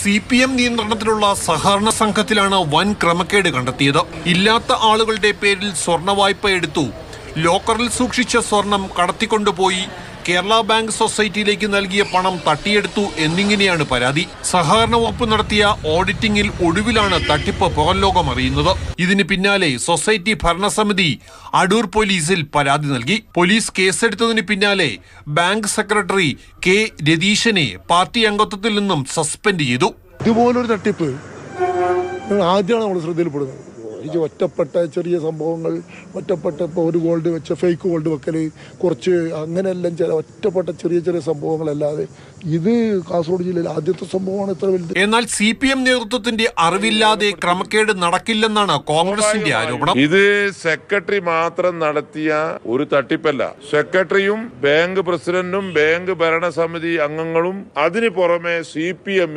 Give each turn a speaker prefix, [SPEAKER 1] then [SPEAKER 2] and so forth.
[SPEAKER 1] CPM നിയന്ത്രണത്തിലുള്ള സഹകരണ സംഘത്തിലാണ് വൻ ക്രമക്കേട് കണ്ടെത്തിയത്. ഇല്ലാത്ത ആളുകളുടെ പേരിൽ സ്വർണ്ണ വായ്പ എടുത്തു, ലോക്കറിൽ സൂക്ഷിച്ച സ്വർണം കടത്തിക്കൊണ്ടുപോയി കേരള ബാങ്ക് സൊസൈറ്റിയിലേക്ക് നൽകിയ പണം തട്ടിയെടുത്തു എന്നിങ്ങനെയാണ് പരാതി. സഹകരണ വകുപ്പ് നടത്തിയ ഓഡിറ്റിംഗിൽ ഒടുവിലാണ് തട്ടിപ്പ് പുറംലോകം അറിയുന്നത്. ഇതിന് പിന്നാലെ സൊസൈറ്റി ഭരണസമിതി അടൂർ പോലീസിൽ പരാതി നൽകി. പോലീസ് കേസെടുത്തതിന് പിന്നാലെ ബാങ്ക് സെക്രട്ടറി കെ രതീശനെ പാർട്ടി അംഗത്വത്തിൽ നിന്നും സസ്പെൻഡ് ചെയ്തു.
[SPEAKER 2] ഇതുപോലൊരു തട്ടിപ്പ് ആദ്യമാണ് നമ്മൾ ശ്രദ്ധയിൽപ്പെടുന്നത്. ഒറ്റപ്പെട്ട ചെറിയ സംഭവങ്ങൾ, ഒറ്റപ്പെട്ട ഇപ്പോൾ ഒരു ഗോൾഡ് വെച്ച ഫേക്ക് ഗോൾഡ് വെക്കൽ, കുറച്ച് അങ്ങനെയെല്ലാം ചില ഒറ്റപ്പെട്ട ചെറിയ ചെറിയ സംഭവങ്ങളല്ലാതെ ഇത് കാസർഗോഡ് ജില്ലയിൽ ആദ്യത്തെ സംഭവമാണ് ഇത്ര വലുത്.
[SPEAKER 1] എന്നാൽ CPM നേതൃത്വത്തിന്റെ അറിവില്ലാതെ ക്രമക്കേട് നടക്കില്ലെന്നാണ് കോൺഗ്രസിന്റെ ആരോപണം.
[SPEAKER 3] ഇത് സെക്രട്ടറി മാത്രം നടത്തിയ ഒരു തട്ടിപ്പല്ല. സെക്രട്ടറിയും ബാങ്ക് പ്രസിഡന്റും ബാങ്ക് ഭരണസമിതി അംഗങ്ങളും അതിന് പുറമെ CPM